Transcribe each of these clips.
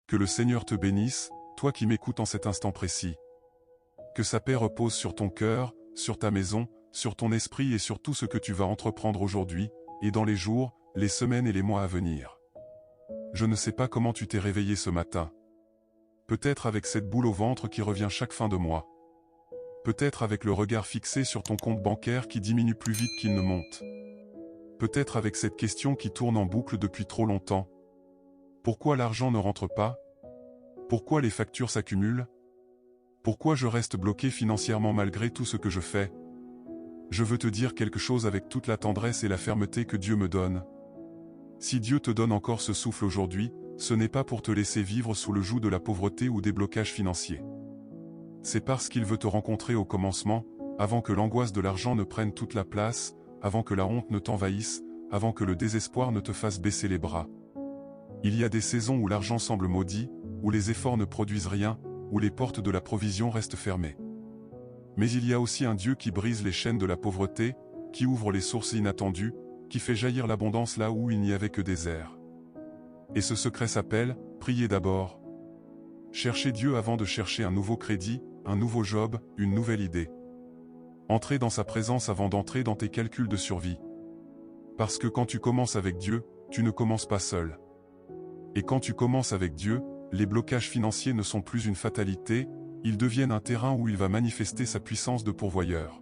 Que le Seigneur te bénisse, toi qui m'écoutes en cet instant précis. Que sa paix repose sur ton cœur, sur ta maison, sur ton esprit et sur tout ce que tu vas entreprendre aujourd'hui, et dans les jours, les semaines et les mois à venir. Je ne sais pas comment tu t'es réveillé ce matin. Peut-être avec cette boule au ventre qui revient chaque fin de mois. Peut-être avec le regard fixé sur ton compte bancaire qui diminue plus vite qu'il ne monte. Peut-être avec cette question qui tourne en boucle depuis trop longtemps. Pourquoi l'argent ne rentre pas? Pourquoi les factures s'accumulent? Pourquoi je reste bloqué financièrement malgré tout ce que je fais? Je veux te dire quelque chose avec toute la tendresse et la fermeté que Dieu me donne. Si Dieu te donne encore ce souffle aujourd'hui, ce n'est pas pour te laisser vivre sous le joug de la pauvreté ou des blocages financiers. C'est parce qu'il veut te rencontrer au commencement, avant que l'angoisse de l'argent ne prenne toute la place, avant que la honte ne t'envahisse, avant que le désespoir ne te fasse baisser les bras. Il y a des saisons où l'argent semble maudit, où les efforts ne produisent rien, où les portes de la provision restent fermées. Mais il y a aussi un Dieu qui brise les chaînes de la pauvreté, qui ouvre les sources inattendues, qui fait jaillir l'abondance là où il n'y avait que désert. Et ce secret s'appelle « Priez d'abord ». Cherchez Dieu avant de chercher un nouveau crédit, un nouveau job, une nouvelle idée. Entrez dans sa présence avant d'entrer dans tes calculs de survie. Parce que quand tu commences avec Dieu, tu ne commences pas seul. Et quand tu commences avec Dieu, les blocages financiers ne sont plus une fatalité, ils deviennent un terrain où il va manifester sa puissance de pourvoyeur.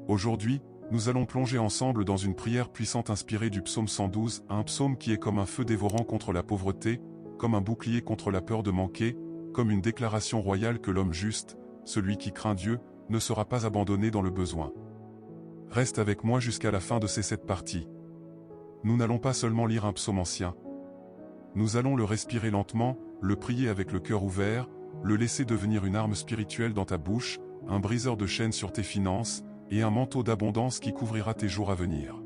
Aujourd'hui, nous allons plonger ensemble dans une prière puissante inspirée du psaume 112, un psaume qui est comme un feu dévorant contre la pauvreté, comme un bouclier contre la peur de manquer, comme une déclaration royale que l'homme juste, celui qui craint Dieu, ne sera pas abandonné dans le besoin. Reste avec moi jusqu'à la fin de ces 7 parties. Nous n'allons pas seulement lire un psaume ancien. Nous allons le respirer lentement, le prier avec le cœur ouvert, le laisser devenir une arme spirituelle dans ta bouche, un briseur de chaînes sur tes finances, et un manteau d'abondance qui couvrira tes jours à venir.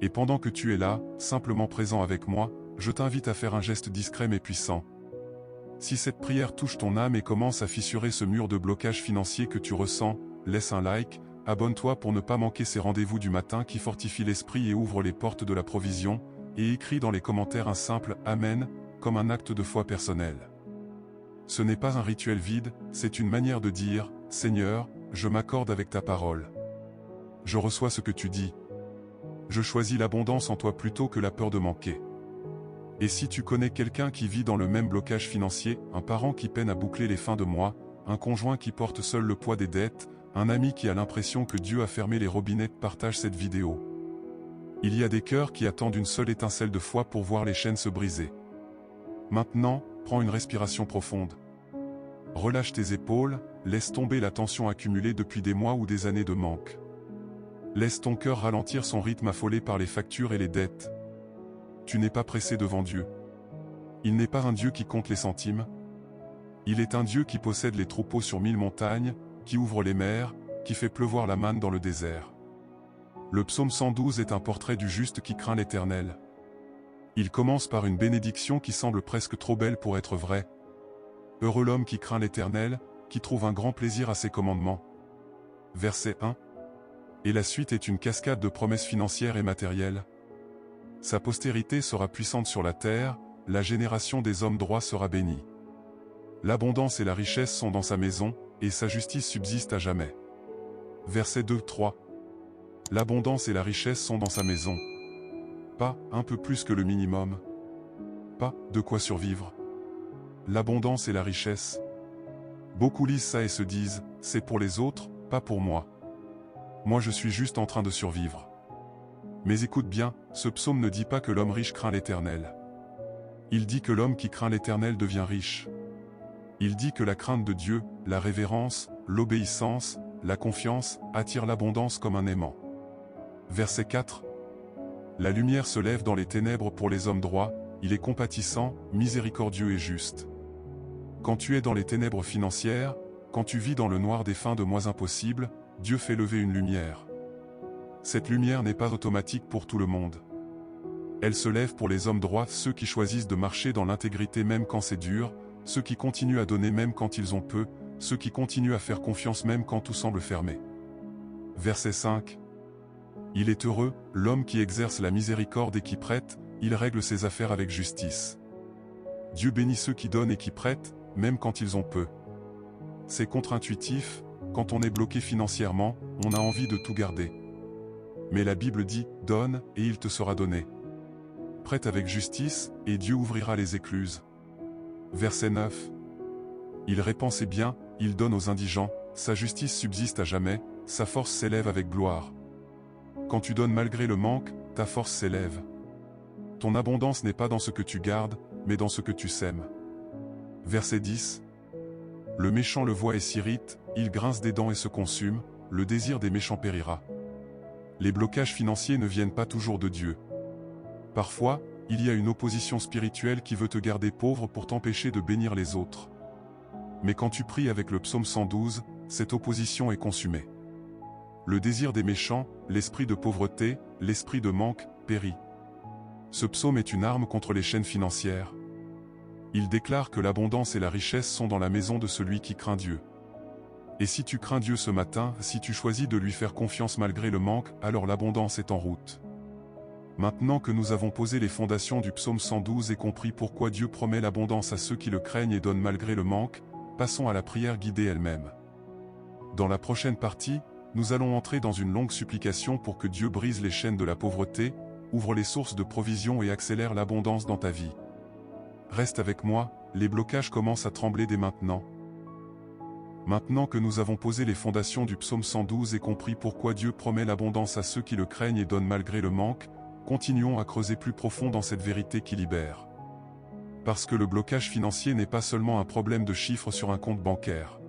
Et pendant que tu es là, simplement présent avec moi, je t'invite à faire un geste discret mais puissant. Si cette prière touche ton âme et commence à fissurer ce mur de blocage financier que tu ressens, laisse un like, abonne-toi pour ne pas manquer ces rendez-vous du matin qui fortifient l'esprit et ouvrent les portes de la provision, et écris dans les commentaires un simple « Amen » comme un acte de foi personnel. Ce n'est pas un rituel vide, c'est une manière de dire « Seigneur, je m'accorde avec ta parole. Je reçois ce que tu dis. Je choisis l'abondance en toi plutôt que la peur de manquer. » Et si tu connais quelqu'un qui vit dans le même blocage financier, un parent qui peine à boucler les fins de mois, un conjoint qui porte seul le poids des dettes, un ami qui a l'impression que Dieu a fermé les robinets, partage cette vidéo. Il y a des cœurs qui attendent une seule étincelle de foi pour voir les chaînes se briser. Maintenant, prends une respiration profonde. Relâche tes épaules, laisse tomber la tension accumulée depuis des mois ou des années de manque. Laisse ton cœur ralentir son rythme affolé par les factures et les dettes. Tu n'es pas pressé devant Dieu. Il n'est pas un Dieu qui compte les centimes. Il est un Dieu qui possède les troupeaux sur 1000 montagnes, qui ouvre les mers, qui fait pleuvoir la manne dans le désert. Le psaume 112 est un portrait du juste qui craint l'Éternel. Il commence par une bénédiction qui semble presque trop belle pour être vraie. Heureux l'homme qui craint l'Éternel, qui trouve un grand plaisir à ses commandements. Verset 1. Et la suite est une cascade de promesses financières et matérielles. Sa postérité sera puissante sur la terre, la génération des hommes droits sera bénie. L'abondance et la richesse sont dans sa maison, et sa justice subsiste à jamais. Verset 2-3. L'abondance et la richesse sont dans sa maison. Pas un peu plus que le minimum. Pas de quoi survivre. L'abondance et la richesse. Beaucoup lisent ça et se disent, c'est pour les autres, pas pour moi. Moi je suis juste en train de survivre. Mais écoute bien, ce psaume ne dit pas que l'homme riche craint l'Éternel. Il dit que l'homme qui craint l'Éternel devient riche. Il dit que la crainte de Dieu, la révérence, l'obéissance, la confiance, attirent l'abondance comme un aimant. Verset 4. La lumière se lève dans les ténèbres pour les hommes droits, il est compatissant, miséricordieux et juste. Quand tu es dans les ténèbres financières, quand tu vis dans le noir des fins de mois impossibles, Dieu fait lever une lumière. Cette lumière n'est pas automatique pour tout le monde. Elle se lève pour les hommes droits, ceux qui choisissent de marcher dans l'intégrité même quand c'est dur, ceux qui continuent à donner même quand ils ont peu, ceux qui continuent à faire confiance même quand tout semble fermé. Verset 5. Il est heureux, l'homme qui exerce la miséricorde et qui prête, il règle ses affaires avec justice. Dieu bénit ceux qui donnent et qui prêtent, même quand ils ont peu. C'est contre-intuitif, quand on est bloqué financièrement, on a envie de tout garder. Mais la Bible dit, donne, et il te sera donné. Prête avec justice, et Dieu ouvrira les écluses. Verset 9. Il répand ses biens, il donne aux indigents, sa justice subsiste à jamais, sa force s'élève avec gloire. Quand tu donnes malgré le manque, ta force s'élève. Ton abondance n'est pas dans ce que tu gardes, mais dans ce que tu sèmes. Verset 10. Le méchant le voit et s'irrite, il grince des dents et se consume, le désir des méchants périra. Les blocages financiers ne viennent pas toujours de Dieu. Parfois, il y a une opposition spirituelle qui veut te garder pauvre pour t'empêcher de bénir les autres. Mais quand tu pries avec le psaume 112, cette opposition est consumée. Le désir des méchants, l'esprit de pauvreté, l'esprit de manque, périt. Ce psaume est une arme contre les chaînes financières. Il déclare que l'abondance et la richesse sont dans la maison de celui qui craint Dieu. Et si tu crains Dieu ce matin, si tu choisis de lui faire confiance malgré le manque, alors l'abondance est en route. Maintenant que nous avons posé les fondations du psaume 112 et compris pourquoi Dieu promet l'abondance à ceux qui le craignent et donne malgré le manque, passons à la prière guidée elle-même. Dans la prochaine partie, nous allons entrer dans une longue supplication pour que Dieu brise les chaînes de la pauvreté, ouvre les sources de provision et accélère l'abondance dans ta vie. Reste avec moi, les blocages commencent à trembler dès maintenant. Maintenant que nous avons posé les fondations du psaume 112 et compris pourquoi Dieu promet l'abondance à ceux qui le craignent et donne malgré le manque, continuons à creuser plus profond dans cette vérité qui libère. Parce que le blocage financier n'est pas seulement un problème de chiffres sur un compte bancaire.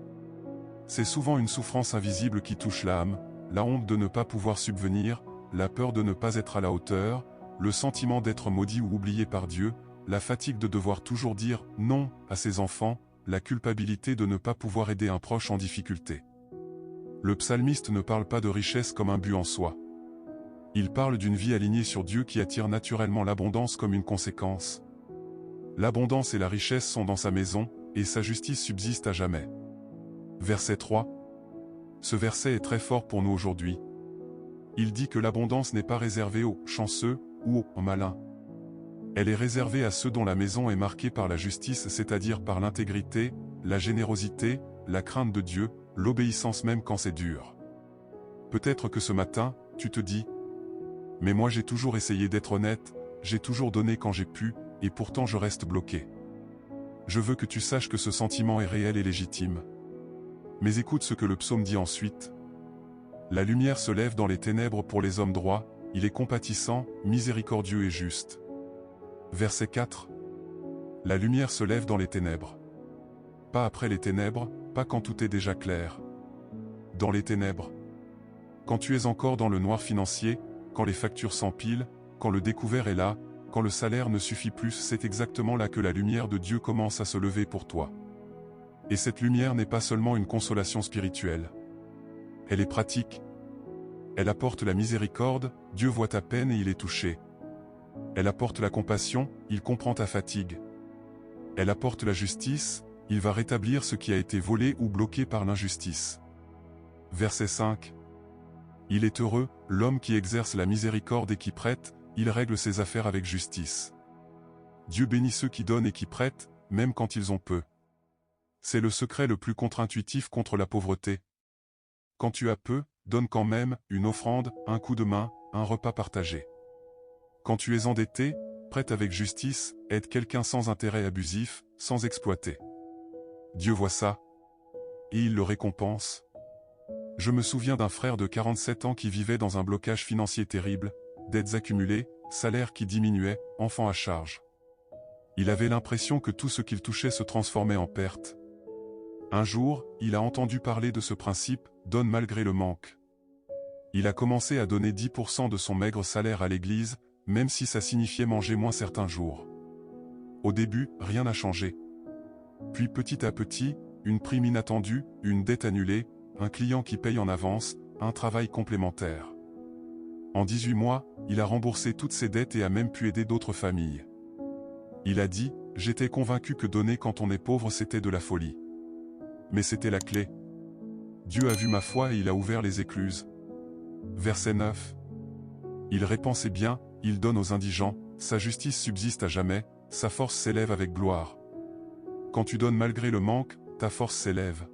C'est souvent une souffrance invisible qui touche l'âme, la honte de ne pas pouvoir subvenir, la peur de ne pas être à la hauteur, le sentiment d'être maudit ou oublié par Dieu, la fatigue de devoir toujours dire « non » à ses enfants, la culpabilité de ne pas pouvoir aider un proche en difficulté. Le psalmiste ne parle pas de richesse comme un but en soi. Il parle d'une vie alignée sur Dieu qui attire naturellement l'abondance comme une conséquence. L'abondance et la richesse sont dans sa maison, et sa justice subsiste à jamais. Verset 3. Ce verset est très fort pour nous aujourd'hui. Il dit que l'abondance n'est pas réservée aux chanceux ou aux malins. Elle est réservée à ceux dont la maison est marquée par la justice, c'est-à-dire par l'intégrité, la générosité, la crainte de Dieu, l'obéissance même quand c'est dur. Peut-être que ce matin, tu te dis « Mais moi j'ai toujours essayé d'être honnête, j'ai toujours donné quand j'ai pu, et pourtant je reste bloqué. » Je veux que tu saches que ce sentiment est réel et légitime. Mais écoute ce que le psaume dit ensuite. La lumière se lève dans les ténèbres pour les hommes droits, il est compatissant, miséricordieux et juste. Verset 4. La lumière se lève dans les ténèbres. Pas après les ténèbres, pas quand tout est déjà clair. Dans les ténèbres. Quand tu es encore dans le noir financier, quand les factures s'empilent, quand le découvert est là, quand le salaire ne suffit plus, c'est exactement là que la lumière de Dieu commence à se lever pour toi. Et cette lumière n'est pas seulement une consolation spirituelle. Elle est pratique. Elle apporte la miséricorde, Dieu voit ta peine et il est touché. Elle apporte la compassion, il comprend ta fatigue. Elle apporte la justice, il va rétablir ce qui a été volé ou bloqué par l'injustice. Verset 5. Il est heureux, l'homme qui exerce la miséricorde et qui prête, il règle ses affaires avec justice. Dieu bénit ceux qui donnent et qui prêtent, même quand ils ont peu. C'est le secret le plus contre-intuitif contre la pauvreté. Quand tu as peu, donne quand même, une offrande, un coup de main, un repas partagé. Quand tu es endetté, prête avec justice, aide quelqu'un sans intérêt abusif, sans exploiter. Dieu voit ça. Et il le récompense. Je me souviens d'un frère de 47 ans qui vivait dans un blocage financier terrible, dettes accumulées, salaire qui diminuait, enfants à charge. Il avait l'impression que tout ce qu'il touchait se transformait en perte. Un jour, il a entendu parler de ce principe, donne malgré le manque. Il a commencé à donner 10% de son maigre salaire à l'église, même si ça signifiait manger moins certains jours. Au début, rien n'a changé. Puis petit à petit, une prime inattendue, une dette annulée, un client qui paye en avance, un travail complémentaire. En 18 mois, il a remboursé toutes ses dettes et a même pu aider d'autres familles. Il a dit, « J'étais convaincu que donner quand on est pauvre c'était de la folie. Mais c'était la clé. Dieu a vu ma foi et il a ouvert les écluses. » Verset 9. Il répand ses biens, il donne aux indigents, sa justice subsiste à jamais, sa force s'élève avec gloire. Quand tu donnes malgré le manque, ta force s'élève.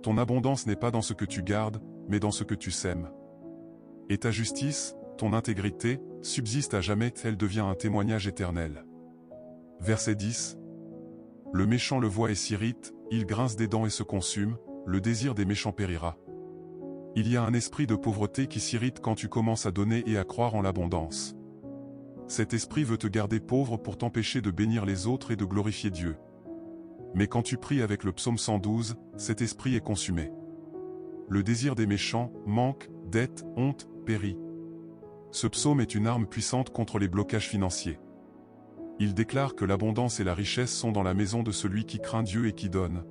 Ton abondance n'est pas dans ce que tu gardes, mais dans ce que tu sèmes. Et ta justice, ton intégrité, subsiste à jamais, elle devient un témoignage éternel. Verset 10. Le méchant le voit et s'irrite, il grince des dents et se consume, le désir des méchants périra. Il y a un esprit de pauvreté qui s'irrite quand tu commences à donner et à croire en l'abondance. Cet esprit veut te garder pauvre pour t'empêcher de bénir les autres et de glorifier Dieu. Mais quand tu pries avec le psaume 112, cet esprit est consumé. Le désir des méchants, manque, dette, honte, périt. Ce psaume est une arme puissante contre les blocages financiers. Il déclare que l'abondance et la richesse sont dans la maison de celui qui craint Dieu et qui donne.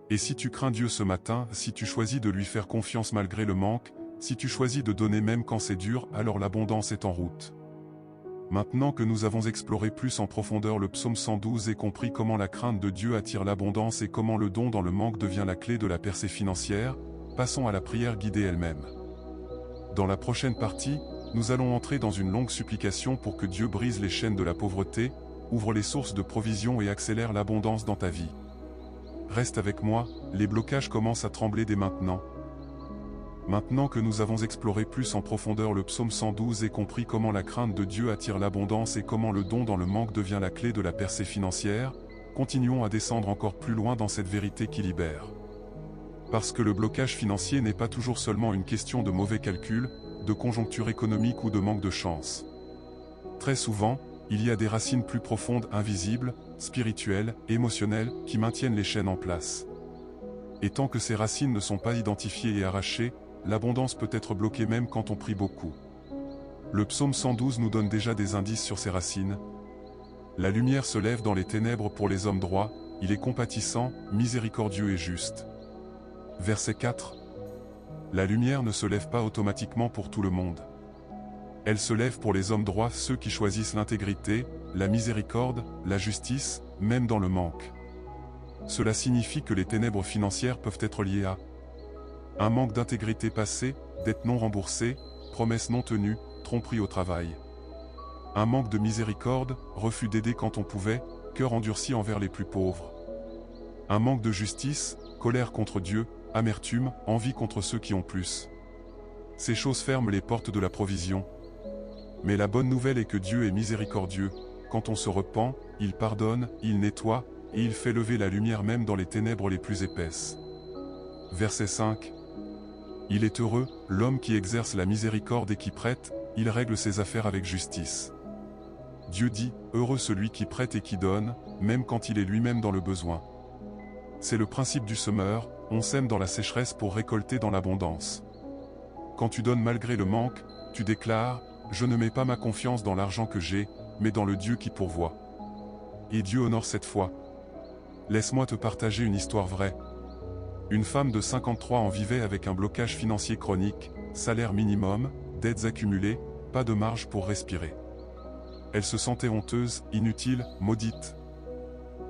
Et si tu crains Dieu ce matin, si tu choisis de lui faire confiance malgré le manque, si tu choisis de donner même quand c'est dur, alors l'abondance est en route. Maintenant que nous avons exploré plus en profondeur le psaume 112 et compris comment la crainte de Dieu attire l'abondance et comment le don dans le manque devient la clé de la percée financière, passons à la prière guidée elle-même. Dans la prochaine partie, nous allons entrer dans une longue supplication pour que Dieu brise les chaînes de la pauvreté, ouvre les sources de provision et accélère l'abondance dans ta vie. Reste avec moi, les blocages commencent à trembler dès maintenant. Maintenant que nous avons exploré plus en profondeur le psaume 112 et compris comment la crainte de Dieu attire l'abondance et comment le don dans le manque devient la clé de la percée financière, continuons à descendre encore plus loin dans cette vérité qui libère. Parce que le blocage financier n'est pas toujours seulement une question de mauvais calculs, de conjoncture économique ou de manque de chance. Très souvent, il y a des racines plus profondes, invisibles, spirituelles, émotionnelles, qui maintiennent les chaînes en place. Et tant que ces racines ne sont pas identifiées et arrachées, l'abondance peut être bloquée même quand on prie beaucoup. Le psaume 112 nous donne déjà des indices sur ces racines. La lumière se lève dans les ténèbres pour les hommes droits, il est compatissant, miséricordieux et juste. Verset 4. La lumière ne se lève pas automatiquement pour tout le monde. Elle se lève pour les hommes droits, ceux qui choisissent l'intégrité, la miséricorde, la justice, même dans le manque. Cela signifie que les ténèbres financières peuvent être liées à un manque d'intégrité passée, dettes non remboursées, promesses non tenues, tromperies au travail. Un manque de miséricorde, refus d'aider quand on pouvait, cœur endurci envers les plus pauvres. Un manque de justice, colère contre Dieu, amertume, envie contre ceux qui ont plus. Ces choses ferment les portes de la provision. Mais la bonne nouvelle est que Dieu est miséricordieux. Quand on se repent, il pardonne, il nettoie, et il fait lever la lumière même dans les ténèbres les plus épaisses. Verset 5. Il est heureux, l'homme qui exerce la miséricorde et qui prête, il règle ses affaires avec justice. Dieu dit, heureux celui qui prête et qui donne, même quand il est lui-même dans le besoin. C'est le principe du semeur, on sème dans la sécheresse pour récolter dans l'abondance. Quand tu donnes malgré le manque, tu déclares, je ne mets pas ma confiance dans l'argent que j'ai, mais dans le Dieu qui pourvoit. Et Dieu honore cette foi. Laisse-moi te partager une histoire vraie. Une femme de 53 ans vivait avec un blocage financier chronique, salaire minimum, dettes accumulées, pas de marge pour respirer. Elle se sentait honteuse, inutile, maudite.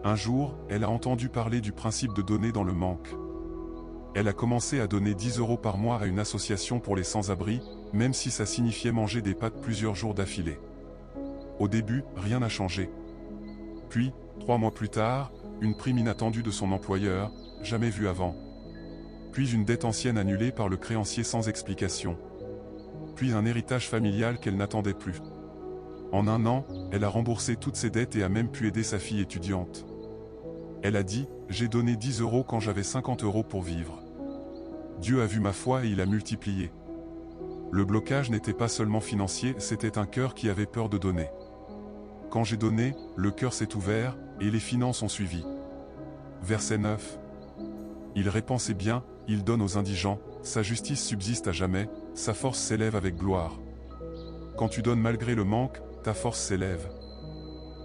Un jour, elle a entendu parler du principe de donner dans le manque. Elle a commencé à donner 10 € par mois à une association pour les sans-abri, même si ça signifiait manger des pâtes plusieurs jours d'affilée. Au début, rien n'a changé. Puis, 3 mois plus tard, une prime inattendue de son employeur, jamais vue avant. Puis une dette ancienne annulée par le créancier sans explication. Puis un héritage familial qu'elle n'attendait plus. En un an, elle a remboursé toutes ses dettes et a même pu aider sa fille étudiante. Elle a dit, j'ai donné 10 € quand j'avais 50 € pour vivre. Dieu a vu ma foi et il a multiplié. Le blocage n'était pas seulement financier, c'était un cœur qui avait peur de donner. Quand j'ai donné, le cœur s'est ouvert, et les finances ont suivi. Verset 9. Il répand ses biens, il donne aux indigents, sa justice subsiste à jamais, sa force s'élève avec gloire. Quand tu donnes malgré le manque, ta force s'élève.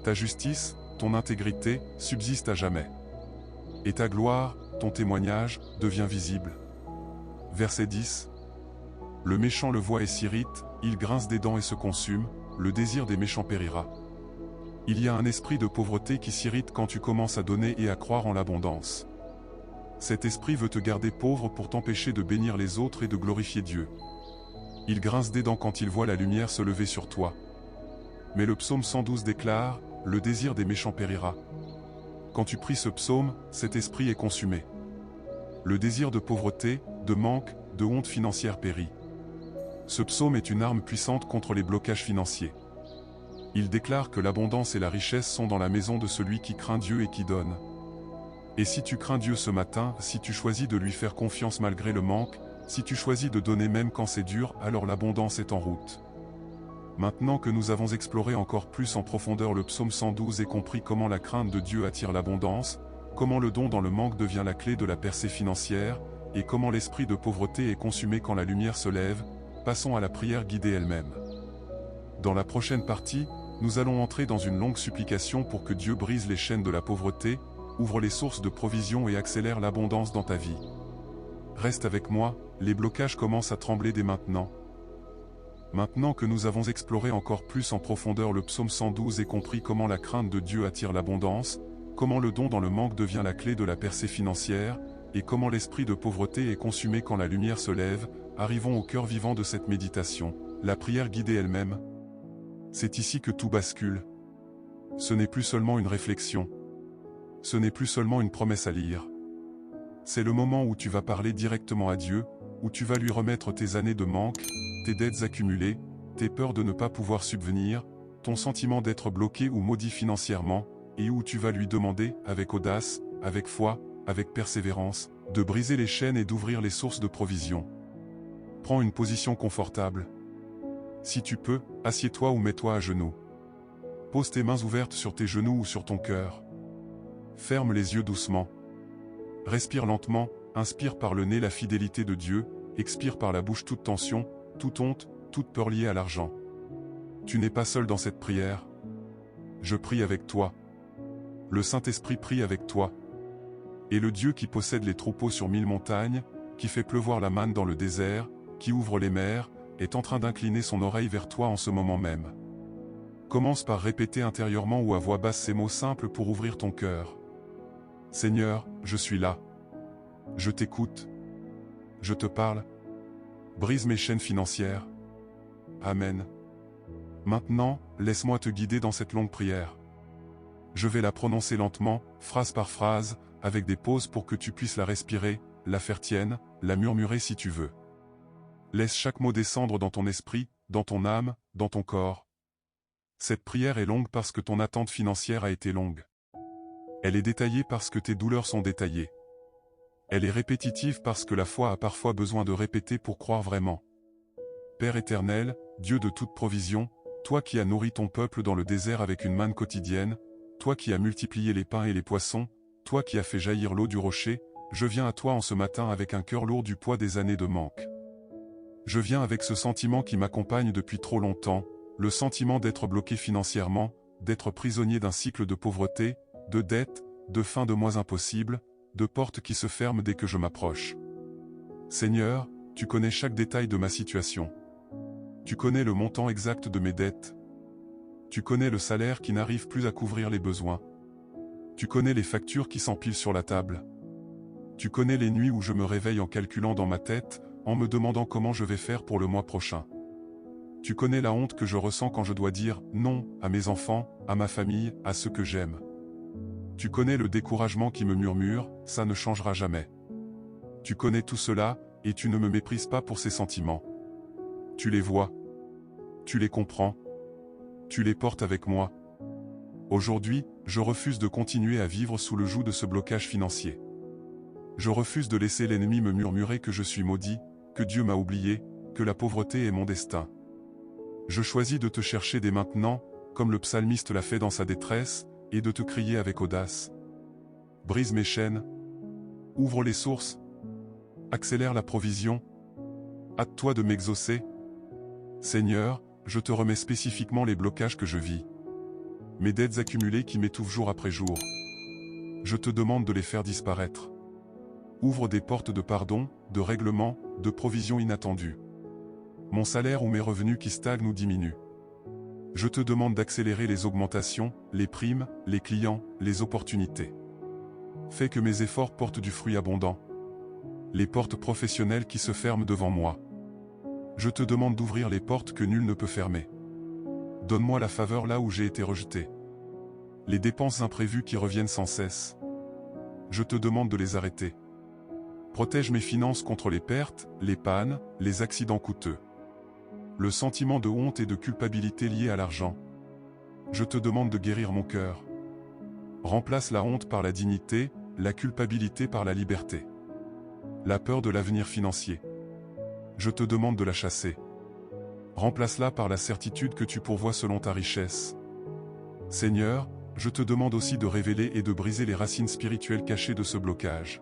Ta justice, ton intégrité, subsiste à jamais. Et ta gloire, ton témoignage, devient visible. Verset 10. Le méchant le voit et s'irrite, il grince des dents et se consume, le désir des méchants périra. Il y a un esprit de pauvreté qui s'irrite quand tu commences à donner et à croire en l'abondance. Cet esprit veut te garder pauvre pour t'empêcher de bénir les autres et de glorifier Dieu. Il grince des dents quand il voit la lumière se lever sur toi. Mais le psaume 112 déclare, le désir des méchants périra. Quand tu pries ce psaume, cet esprit est consumé. Le désir de pauvreté, de manque, de honte financière périt. Ce psaume est une arme puissante contre les blocages financiers. Il déclare que l'abondance et la richesse sont dans la maison de celui qui craint Dieu et qui donne. Et si tu crains Dieu ce matin, si tu choisis de lui faire confiance malgré le manque, si tu choisis de donner même quand c'est dur, alors l'abondance est en route. Maintenant que nous avons exploré encore plus en profondeur le psaume 112 et compris comment la crainte de Dieu attire l'abondance, comment le don dans le manque devient la clé de la percée financière, et comment l'esprit de pauvreté est consumé quand la lumière se lève, passons à la prière guidée elle-même. Dans la prochaine partie, nous allons entrer dans une longue supplication pour que Dieu brise les chaînes de la pauvreté, ouvre les sources de provision et accélère l'abondance dans ta vie. Reste avec moi, les blocages commencent à trembler dès maintenant. Maintenant que nous avons exploré encore plus en profondeur le psaume 112 et compris comment la crainte de Dieu attire l'abondance, comment le don dans le manque devient la clé de la percée financière, et comment l'esprit de pauvreté est consumé quand la lumière se lève, arrivons au cœur vivant de cette méditation, la prière guidée elle-même. C'est ici que tout bascule. Ce n'est plus seulement une réflexion. Ce n'est plus seulement une promesse à lire. C'est le moment où tu vas parler directement à Dieu, où tu vas lui remettre tes années de manque, tes dettes accumulées, tes peurs de ne pas pouvoir subvenir, ton sentiment d'être bloqué ou maudit financièrement, et où tu vas lui demander, avec audace, avec foi, avec persévérance, de briser les chaînes et d'ouvrir les sources de provision. Prends une position confortable. Si tu peux, assieds-toi ou mets-toi à genoux. Pose tes mains ouvertes sur tes genoux ou sur ton cœur. Ferme les yeux doucement. Respire lentement, inspire par le nez la fidélité de Dieu, expire par la bouche toute tension, toute honte, toute peur liée à l'argent. Tu n'es pas seul dans cette prière. Je prie avec toi. Le Saint-Esprit prie avec toi. Et le Dieu qui possède les troupeaux sur 1000 montagnes, qui fait pleuvoir la manne dans le désert, qui ouvre les mers, est en train d'incliner son oreille vers toi en ce moment même. Commence par répéter intérieurement ou à voix basse ces mots simples pour ouvrir ton cœur. Seigneur, je suis là. Je t'écoute. Je te parle. Brise mes chaînes financières. Amen. Maintenant, laisse-moi te guider dans cette longue prière. Je vais la prononcer lentement, phrase par phrase, avec des pauses pour que tu puisses la respirer, la faire tienne, la murmurer si tu veux. Laisse chaque mot descendre dans ton esprit, dans ton âme, dans ton corps. Cette prière est longue parce que ton attente financière a été longue. Elle est détaillée parce que tes douleurs sont détaillées. Elle est répétitive parce que la foi a parfois besoin de répéter pour croire vraiment. Père éternel, Dieu de toute provision, toi qui as nourri ton peuple dans le désert avec une manne quotidienne, toi qui as multiplié les pains et les poissons, toi qui as fait jaillir l'eau du rocher, je viens à toi en ce matin avec un cœur lourd du poids des années de manque. Je viens avec ce sentiment qui m'accompagne depuis trop longtemps, le sentiment d'être bloqué financièrement, d'être prisonnier d'un cycle de pauvreté, de dettes, de fins de mois impossibles, de portes qui se ferment dès que je m'approche. Seigneur, tu connais chaque détail de ma situation. Tu connais le montant exact de mes dettes. Tu connais le salaire qui n'arrive plus à couvrir les besoins. Tu connais les factures qui s'empilent sur la table. Tu connais les nuits où je me réveille en calculant dans ma tête, en me demandant comment je vais faire pour le mois prochain. Tu connais la honte que je ressens quand je dois dire non à mes enfants, à ma famille, à ceux que j'aime. Tu connais le découragement qui me murmure, ça ne changera jamais. Tu connais tout cela, et tu ne me méprises pas pour ces sentiments. Tu les vois. Tu les comprends. Tu les portes avec moi. Aujourd'hui, je refuse de continuer à vivre sous le joug de ce blocage financier. Je refuse de laisser l'ennemi me murmurer que je suis maudit, que Dieu m'a oublié, que la pauvreté est mon destin. Je choisis de te chercher dès maintenant, comme le psalmiste l'a fait dans sa détresse, et de te crier avec audace. Brise mes chaînes. Ouvre les sources. Accélère la provision. Hâte-toi de m'exaucer. Seigneur, je te remets spécifiquement les blocages que je vis. Mes dettes accumulées qui m'étouffent jour après jour. Je te demande de les faire disparaître. Ouvre des portes de pardon, de règlement, de provision inattendue. Mon salaire ou mes revenus qui stagnent ou diminuent. Je te demande d'accélérer les augmentations, les primes, les clients, les opportunités. Fais que mes efforts portent du fruit abondant. Les portes professionnelles qui se ferment devant moi. Je te demande d'ouvrir les portes que nul ne peut fermer. Donne-moi la faveur là où j'ai été rejeté. les dépenses imprévues qui reviennent sans cesse. Je te demande de les arrêter. Protège mes finances contre les pertes, les pannes, les accidents coûteux. Le sentiment de honte et de culpabilité lié à l'argent. Je te demande de guérir mon cœur. Remplace la honte par la dignité, la culpabilité par la liberté. La peur de l'avenir financier. Je te demande de la chasser. Remplace-la par la certitude que tu pourvois selon ta richesse. Seigneur, je te demande aussi de révéler et de briser les racines spirituelles cachées de ce blocage.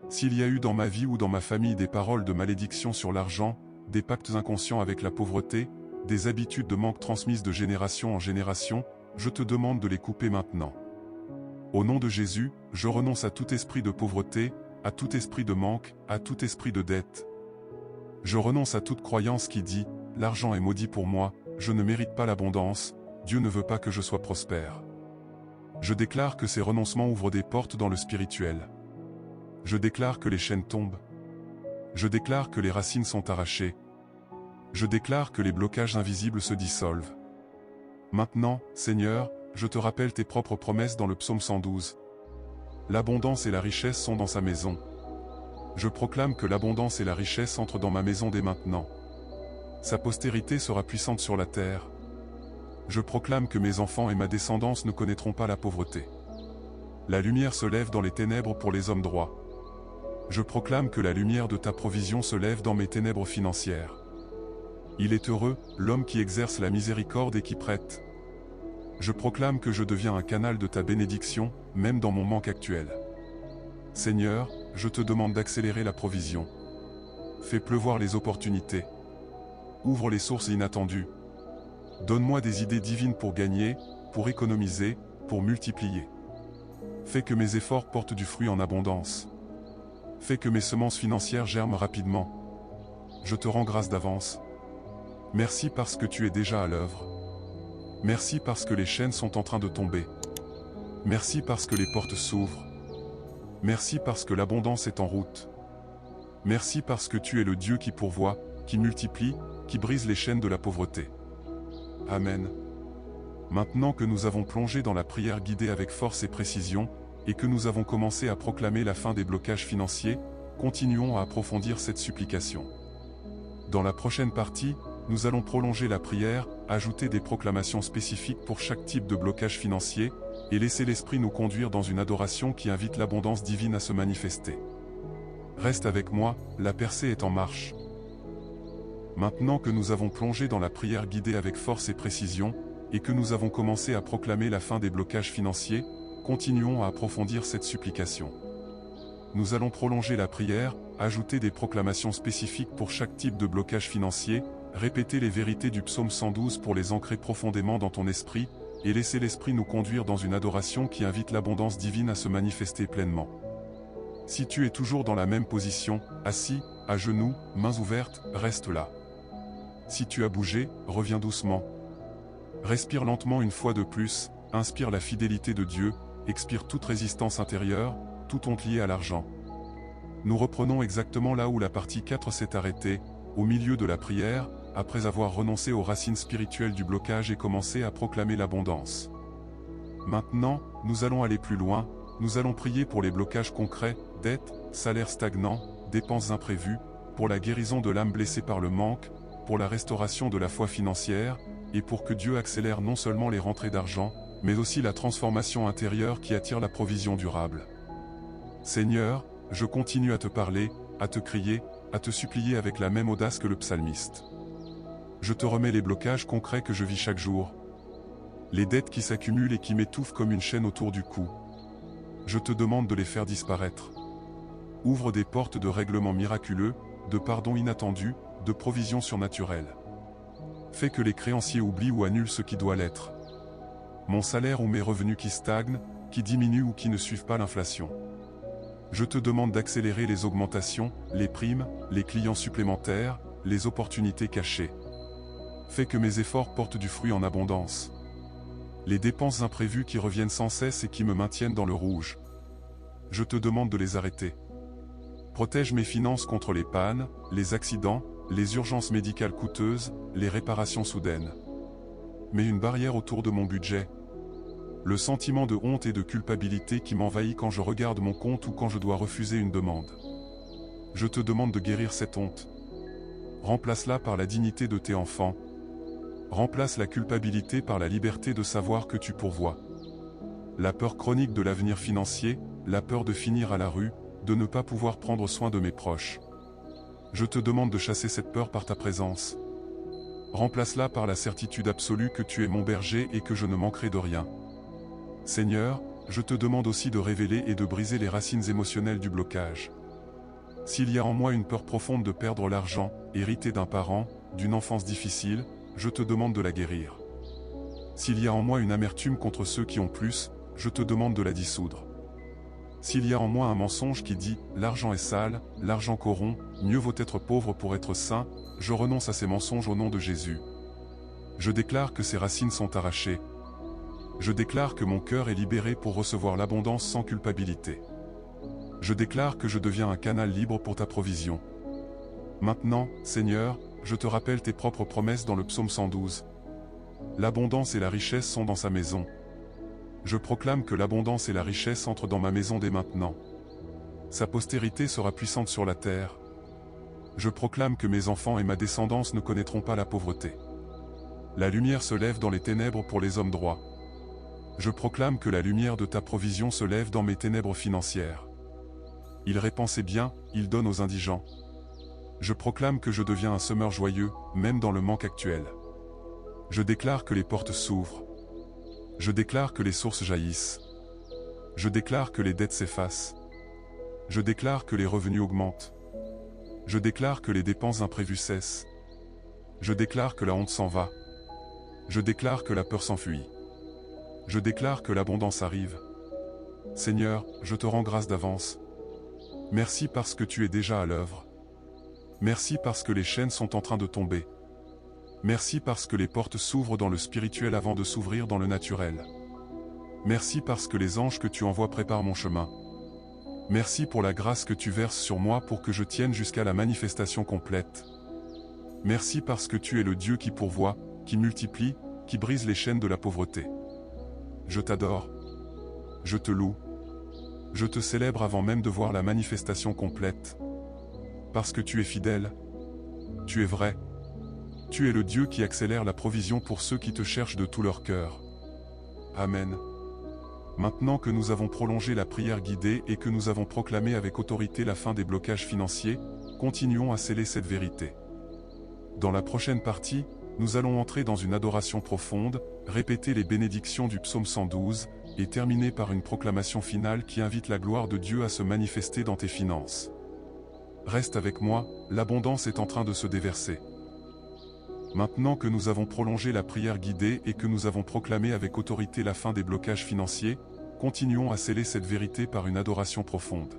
S'il y a eu dans ma vie ou dans ma famille des paroles de malédiction sur l'argent, des pactes inconscients avec la pauvreté, des habitudes de manque transmises de génération en génération, je te demande de les couper maintenant. Au nom de Jésus, je renonce à tout esprit de pauvreté, à tout esprit de manque, à tout esprit de dette. Je renonce à toute croyance qui dit « L'argent est maudit pour moi, je ne mérite pas l'abondance, Dieu ne veut pas que je sois prospère ». Je déclare que ces renoncements ouvrent des portes dans le spirituel. Je déclare que les chaînes tombent. Je déclare que les racines sont arrachées. Je déclare que les blocages invisibles se dissolvent. Maintenant, Seigneur, je te rappelle tes propres promesses dans le psaume 112. L'abondance et la richesse sont dans sa maison. Je proclame que l'abondance et la richesse entrent dans ma maison dès maintenant. Sa postérité sera puissante sur la terre. Je proclame que mes enfants et ma descendance ne connaîtront pas la pauvreté. La lumière se lève dans les ténèbres pour les hommes droits. Je proclame que la lumière de ta provision se lève dans mes ténèbres financières. Il est heureux, l'homme qui exerce la miséricorde et qui prête. Je proclame que je deviens un canal de ta bénédiction, même dans mon manque actuel. Seigneur, je te demande d'accélérer la provision. Fais pleuvoir les opportunités. Ouvre les sources inattendues. Donne-moi des idées divines pour gagner, pour économiser, pour multiplier. Fais que mes efforts portent du fruit en abondance. Fais que mes semences financières germent rapidement. Je te rends grâce d'avance. Merci parce que tu es déjà à l'œuvre. Merci parce que les chaînes sont en train de tomber. Merci parce que les portes s'ouvrent. Merci parce que l'abondance est en route. Merci parce que tu es le Dieu qui pourvoit, qui multiplie, qui brise les chaînes de la pauvreté. Amen. Maintenant que nous avons plongé dans la prière guidée avec force et précision, et que nous avons commencé à proclamer la fin des blocages financiers, continuons à approfondir cette supplication. Dans la prochaine partie, nous allons prolonger la prière, ajouter des proclamations spécifiques pour chaque type de blocage financier, et laisser l'Esprit nous conduire dans une adoration qui invite l'abondance divine à se manifester. Reste avec moi, la percée est en marche. Maintenant que nous avons plongé dans la prière guidée avec force et précision, et que nous avons commencé à proclamer la fin des blocages financiers, continuons à approfondir cette supplication. Nous allons prolonger la prière, ajouter des proclamations spécifiques pour chaque type de blocage financier, répéter les vérités du psaume 112 pour les ancrer profondément dans ton esprit, et laisser l'Esprit nous conduire dans une adoration qui invite l'abondance divine à se manifester pleinement. Si tu es toujours dans la même position, assis, à genoux, mains ouvertes, reste là. Si tu as bougé, reviens doucement. Respire lentement une fois de plus, inspire la fidélité de Dieu, expire toute résistance intérieure, toute honte liée à l'argent. Nous reprenons exactement là où la partie 4 s'est arrêtée, au milieu de la prière, après avoir renoncé aux racines spirituelles du blocage et commencé à proclamer l'abondance. Maintenant, nous allons aller plus loin, nous allons prier pour les blocages concrets, dettes, salaires stagnants, dépenses imprévues, pour la guérison de l'âme blessée par le manque, pour la restauration de la foi financière, et pour que Dieu accélère non seulement les rentrées d'argent, mais aussi la transformation intérieure qui attire la provision durable. Seigneur, je continue à te parler, à te crier, à te supplier avec la même audace que le psalmiste. Je te remets les blocages concrets que je vis chaque jour. Les dettes qui s'accumulent et qui m'étouffent comme une chaîne autour du cou. Je te demande de les faire disparaître. Ouvre des portes de règlement miraculeux, de pardon inattendu, de provision surnaturelle. Fais que les créanciers oublient ou annulent ce qui doit l'être. Mon salaire ou mes revenus qui stagnent, qui diminuent ou qui ne suivent pas l'inflation. Je te demande d'accélérer les augmentations, les primes, les clients supplémentaires, les opportunités cachées. Fais que mes efforts portent du fruit en abondance. Les dépenses imprévues qui reviennent sans cesse et qui me maintiennent dans le rouge. Je te demande de les arrêter. Protège mes finances contre les pannes, les accidents, les urgences médicales coûteuses, les réparations soudaines. Mets une barrière autour de mon budget. Le sentiment de honte et de culpabilité qui m'envahit quand je regarde mon compte ou quand je dois refuser une demande. Je te demande de guérir cette honte. Remplace-la par la dignité de tes enfants. Remplace la culpabilité par la liberté de savoir que tu pourvois. La peur chronique de l'avenir financier, la peur de finir à la rue, de ne pas pouvoir prendre soin de mes proches. Je te demande de chasser cette peur par ta présence. Remplace-la par la certitude absolue que tu es mon berger et que je ne manquerai de rien. Seigneur, je te demande aussi de révéler et de briser les racines émotionnelles du blocage. S'il y a en moi une peur profonde de perdre l'argent, hérité d'un parent, d'une enfance difficile, je te demande de la guérir. S'il y a en moi une amertume contre ceux qui ont plus, je te demande de la dissoudre. S'il y a en moi un mensonge qui dit « l'argent est sale, l'argent corrompt, mieux vaut être pauvre pour être saint », je renonce à ces mensonges au nom de Jésus. Je déclare que ces racines sont arrachées. Je déclare que mon cœur est libéré pour recevoir l'abondance sans culpabilité. Je déclare que je deviens un canal libre pour ta provision. Maintenant, Seigneur, je te rappelle tes propres promesses dans le psaume 112. L'abondance et la richesse sont dans sa maison. Je proclame que l'abondance et la richesse entrent dans ma maison dès maintenant. Sa postérité sera puissante sur la terre. Je proclame que mes enfants et ma descendance ne connaîtront pas la pauvreté. La lumière se lève dans les ténèbres pour les hommes droits. Je proclame que la lumière de ta provision se lève dans mes ténèbres financières. Il répand ses biens, il donne aux indigents. Je proclame que je deviens un semeur joyeux, même dans le manque actuel. Je déclare que les portes s'ouvrent. Je déclare que les sources jaillissent. Je déclare que les dettes s'effacent. Je déclare que les revenus augmentent. Je déclare que les dépenses imprévues cessent. Je déclare que la honte s'en va. Je déclare que la peur s'enfuit. Je déclare que l'abondance arrive. Seigneur, je te rends grâce d'avance. Merci parce que tu es déjà à l'œuvre. Merci parce que les chaînes sont en train de tomber. Merci parce que les portes s'ouvrent dans le spirituel avant de s'ouvrir dans le naturel. Merci parce que les anges que tu envoies préparent mon chemin. Merci pour la grâce que tu verses sur moi pour que je tienne jusqu'à la manifestation complète. Merci parce que tu es le Dieu qui pourvoit, qui multiplie, qui brise les chaînes de la pauvreté. Je t'adore. Je te loue. Je te célèbre avant même de voir la manifestation complète. Parce que tu es fidèle. Tu es vrai. Tu es le Dieu qui accélère la provision pour ceux qui te cherchent de tout leur cœur. Amen. Maintenant que nous avons prolongé la prière guidée et que nous avons proclamé avec autorité la fin des blocages financiers, continuons à sceller cette vérité. Dans la prochaine partie, nous allons entrer dans une adoration profonde, répéter les bénédictions du psaume 112, et terminer par une proclamation finale qui invite la gloire de Dieu à se manifester dans tes finances. Reste avec moi, l'abondance est en train de se déverser. Maintenant que nous avons prolongé la prière guidée et que nous avons proclamé avec autorité la fin des blocages financiers, continuons à sceller cette vérité par une adoration profonde.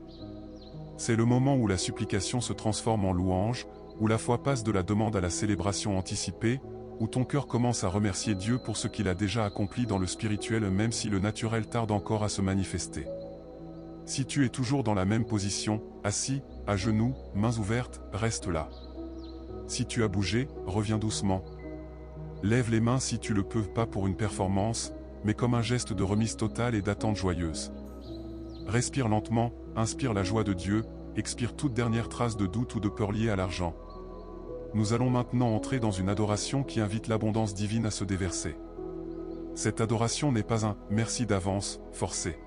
C'est le moment où la supplication se transforme en louange, où la foi passe de la demande à la célébration anticipée, où ton cœur commence à remercier Dieu pour ce qu'il a déjà accompli dans le spirituel même si le naturel tarde encore à se manifester. Si tu es toujours dans la même position, assis, à genoux, mains ouvertes, reste là. Si tu as bougé, reviens doucement. Lève les mains si tu le peux pas pour une performance, mais comme un geste de remise totale et d'attente joyeuse. Respire lentement, inspire la joie de Dieu, expire toute dernière trace de doute ou de peur liée à l'argent. Nous allons maintenant entrer dans une adoration qui invite l'abondance divine à se déverser. Cette adoration n'est pas un « merci d'avance » forcé.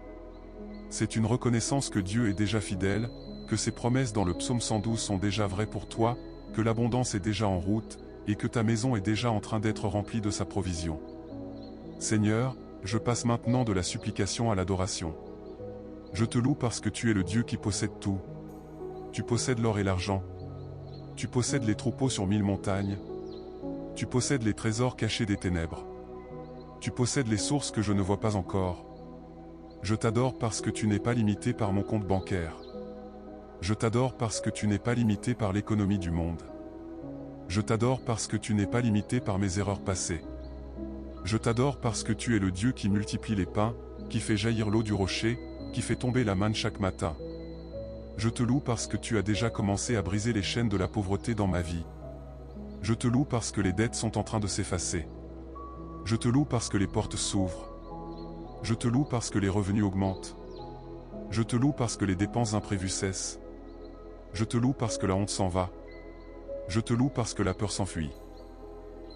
C'est une reconnaissance que Dieu est déjà fidèle, que ses promesses dans le psaume 112 sont déjà vraies pour toi, que l'abondance est déjà en route, et que ta maison est déjà en train d'être remplie de sa provision. Seigneur, je passe maintenant de la supplication à l'adoration. Je te loue parce que tu es le Dieu qui possède tout. Tu possèdes l'or et l'argent. Tu possèdes les troupeaux sur 1000 montagnes. Tu possèdes les trésors cachés des ténèbres. Tu possèdes les sources que je ne vois pas encore. Je t'adore parce que tu n'es pas limité par mon compte bancaire. Je t'adore parce que tu n'es pas limité par l'économie du monde. Je t'adore parce que tu n'es pas limité par mes erreurs passées. Je t'adore parce que tu es le Dieu qui multiplie les pains, qui fait jaillir l'eau du rocher, qui fait tomber la manne chaque matin. Je te loue parce que tu as déjà commencé à briser les chaînes de la pauvreté dans ma vie. Je te loue parce que les dettes sont en train de s'effacer. Je te loue parce que les portes s'ouvrent. Je te loue parce que les revenus augmentent. Je te loue parce que les dépenses imprévues cessent. Je te loue parce que la honte s'en va. Je te loue parce que la peur s'enfuit.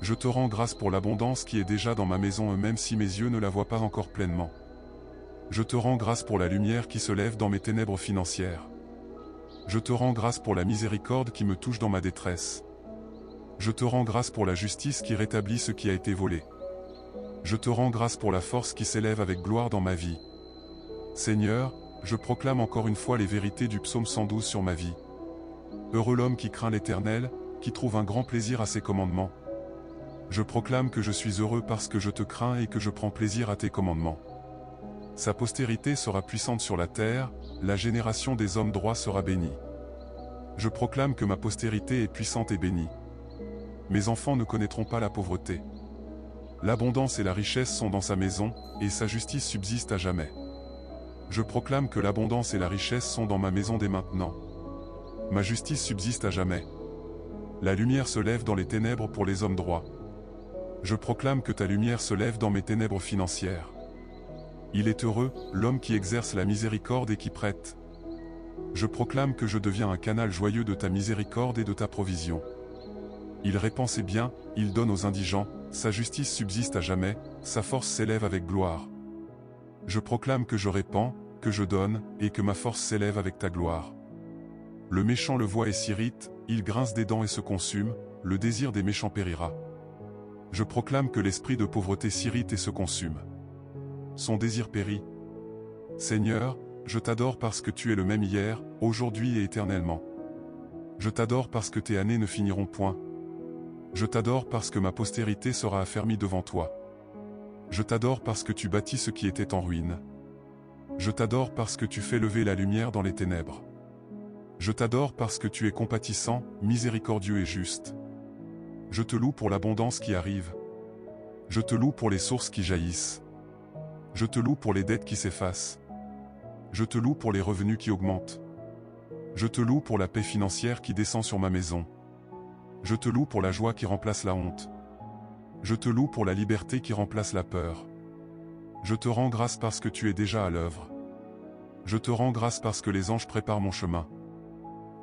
Je te rends grâce pour l'abondance qui est déjà dans ma maison même si mes yeux ne la voient pas encore pleinement. Je te rends grâce pour la lumière qui se lève dans mes ténèbres financières. Je te rends grâce pour la miséricorde qui me touche dans ma détresse. Je te rends grâce pour la justice qui rétablit ce qui a été volé. Je te rends grâce pour la force qui s'élève avec gloire dans ma vie. Seigneur, je proclame encore une fois les vérités du psaume 112 sur ma vie. Heureux l'homme qui craint l'Éternel, qui trouve un grand plaisir à ses commandements. Je proclame que je suis heureux parce que je te crains et que je prends plaisir à tes commandements. Sa postérité sera puissante sur la terre, la génération des hommes droits sera bénie. Je proclame que ma postérité est puissante et bénie. Mes enfants ne connaîtront pas la pauvreté. L'abondance et la richesse sont dans sa maison, et sa justice subsiste à jamais. Je proclame que l'abondance et la richesse sont dans ma maison dès maintenant. Ma justice subsiste à jamais. La lumière se lève dans les ténèbres pour les hommes droits. Je proclame que ta lumière se lève dans mes ténèbres financières. Il est heureux, l'homme qui exerce la miséricorde et qui prête. Je proclame que je deviens un canal joyeux de ta miséricorde et de ta provision. Il répand ses biens, il donne aux indigents, sa justice subsiste à jamais, sa force s'élève avec gloire. Je proclame que je répands, que je donne, et que ma force s'élève avec ta gloire. Le méchant le voit et s'irrite, il grince des dents et se consume, le désir des méchants périra. Je proclame que l'esprit de pauvreté s'irrite et se consume. Son désir périt. Seigneur, je t'adore parce que tu es le même hier, aujourd'hui et éternellement. Je t'adore parce que tes années ne finiront point. Je t'adore parce que ma postérité sera affermie devant toi. Je t'adore parce que tu bâtis ce qui était en ruine. Je t'adore parce que tu fais lever la lumière dans les ténèbres. Je t'adore parce que tu es compatissant, miséricordieux et juste. Je te loue pour l'abondance qui arrive. Je te loue pour les sources qui jaillissent. Je te loue pour les dettes qui s'effacent. Je te loue pour les revenus qui augmentent. Je te loue pour la paix financière qui descend sur ma maison. Je te loue pour la joie qui remplace la honte. Je te loue pour la liberté qui remplace la peur. Je te rends grâce parce que tu es déjà à l'œuvre. Je te rends grâce parce que les anges préparent mon chemin.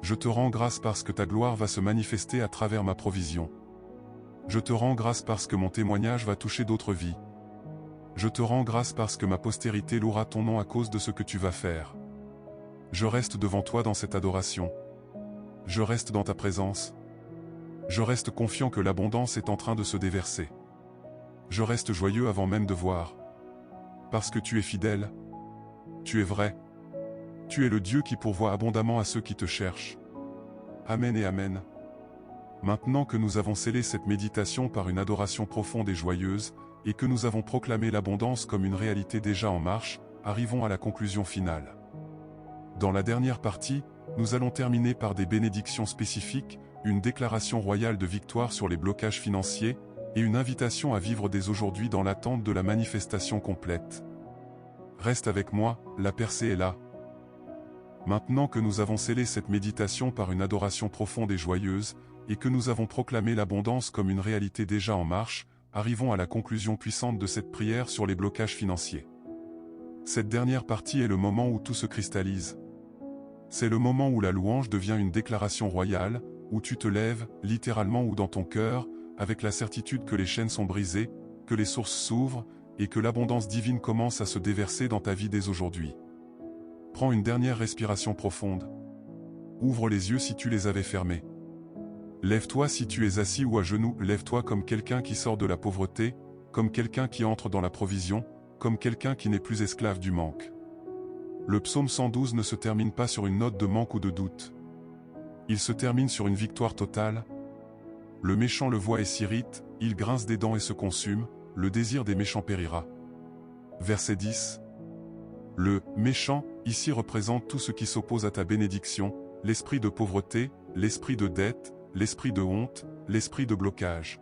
Je te rends grâce parce que ta gloire va se manifester à travers ma provision. Je te rends grâce parce que mon témoignage va toucher d'autres vies. Je te rends grâce parce que ma postérité louera ton nom à cause de ce que tu vas faire. Je reste devant toi dans cette adoration. Je reste dans ta présence. Je reste confiant que l'abondance est en train de se déverser. Je reste joyeux avant même de voir. Parce que tu es fidèle. Tu es vrai. Tu es le Dieu qui pourvoit abondamment à ceux qui te cherchent. Amen et Amen. Maintenant que nous avons scellé cette méditation par une adoration profonde et joyeuse, et que nous avons proclamé l'abondance comme une réalité déjà en marche, arrivons à la conclusion finale. Dans la dernière partie, nous allons terminer par des bénédictions spécifiques, une déclaration royale de victoire sur les blocages financiers, et une invitation à vivre dès aujourd'hui dans l'attente de la manifestation complète. Reste avec moi, la percée est là. Maintenant que nous avons scellé cette méditation par une adoration profonde et joyeuse, et que nous avons proclamé l'abondance comme une réalité déjà en marche, arrivons à la conclusion puissante de cette prière sur les blocages financiers. Cette dernière partie est le moment où tout se cristallise. C'est le moment où la louange devient une déclaration royale, où tu te lèves, littéralement ou dans ton cœur, avec la certitude que les chaînes sont brisées, que les sources s'ouvrent, et que l'abondance divine commence à se déverser dans ta vie dès aujourd'hui. Prends une dernière respiration profonde. Ouvre les yeux si tu les avais fermés. Lève-toi si tu es assis ou à genoux, lève-toi comme quelqu'un qui sort de la pauvreté, comme quelqu'un qui entre dans la provision, comme quelqu'un qui n'est plus esclave du manque. Le psaume 112 ne se termine pas sur une note de manque ou de doute. Il se termine sur une victoire totale. Le méchant le voit et s'irrite, il grince des dents et se consume, le désir des méchants périra. Verset 10. Le « méchant » ici représente tout ce qui s'oppose à ta bénédiction, l'esprit de pauvreté, l'esprit de dette, l'esprit de honte, l'esprit de blocage.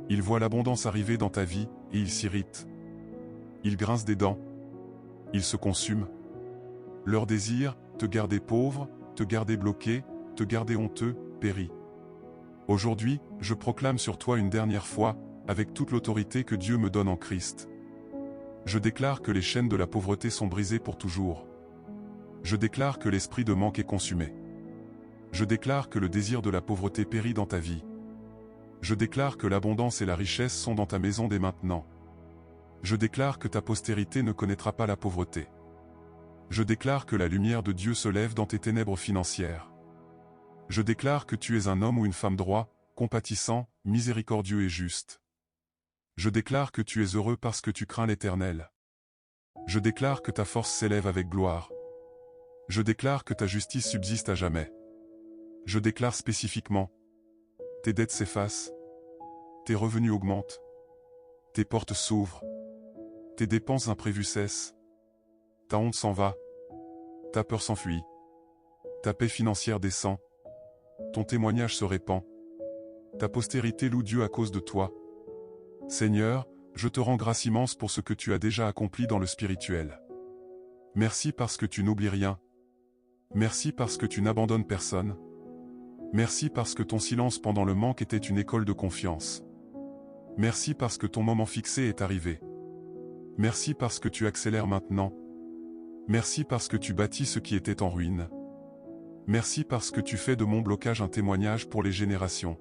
Il voit l'abondance arriver dans ta vie, et il s'irrite. Il grince des dents. Il se consume. Leur désir, te garder pauvre, te garder bloqué, te garder honteux, périt. Aujourd'hui, je proclame sur toi une dernière fois, avec toute l'autorité que Dieu me donne en Christ. Je déclare que les chaînes de la pauvreté sont brisées pour toujours. Je déclare que l'esprit de manque est consumé. Je déclare que le désir de la pauvreté périt dans ta vie. Je déclare que l'abondance et la richesse sont dans ta maison dès maintenant. Je déclare que ta postérité ne connaîtra pas la pauvreté. Je déclare que la lumière de Dieu se lève dans tes ténèbres financières. Je déclare que tu es un homme ou une femme droit, compatissant, miséricordieux et juste. Je déclare que tu es heureux parce que tu crains l'Éternel. Je déclare que ta force s'élève avec gloire. Je déclare que ta justice subsiste à jamais. Je déclare spécifiquement: tes dettes s'effacent, tes revenus augmentent, tes portes s'ouvrent, tes dépenses imprévues cessent, ta honte s'en va, ta peur s'enfuit, ta paix financière descend, ton témoignage se répand, ta postérité loue Dieu à cause de toi. Seigneur, je te rends grâce immense pour ce que tu as déjà accompli dans le spirituel. Merci parce que tu n'oublies rien. Merci parce que tu n'abandonnes personne. Merci parce que ton silence pendant le manque était une école de confiance. Merci parce que ton moment fixé est arrivé. Merci parce que tu accélères maintenant. Merci parce que tu bâtis ce qui était en ruine. Merci parce que tu fais de mon blocage un témoignage pour les générations.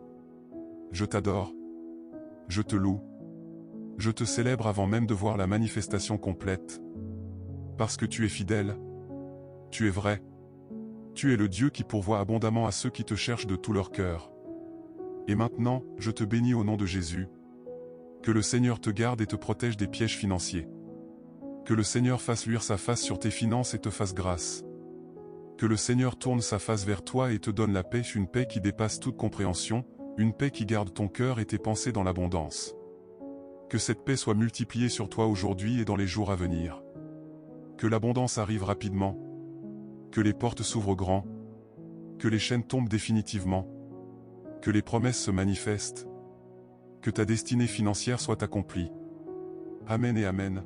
Je t'adore. Je te loue. Je te célèbre avant même de voir la manifestation complète. Parce que tu es fidèle. Tu es vrai. Tu es le Dieu qui pourvoit abondamment à ceux qui te cherchent de tout leur cœur. Et maintenant, je te bénis au nom de Jésus. Que le Seigneur te garde et te protège des pièges financiers. Que le Seigneur fasse luire sa face sur tes finances et te fasse grâce. Que le Seigneur tourne sa face vers toi et te donne la paix, une paix qui dépasse toute compréhension, une paix qui garde ton cœur et tes pensées dans l'abondance. Que cette paix soit multipliée sur toi aujourd'hui et dans les jours à venir. Que l'abondance arrive rapidement. Que les portes s'ouvrent grand. Que les chaînes tombent définitivement. Que les promesses se manifestent. Que ta destinée financière soit accomplie. Amen et Amen.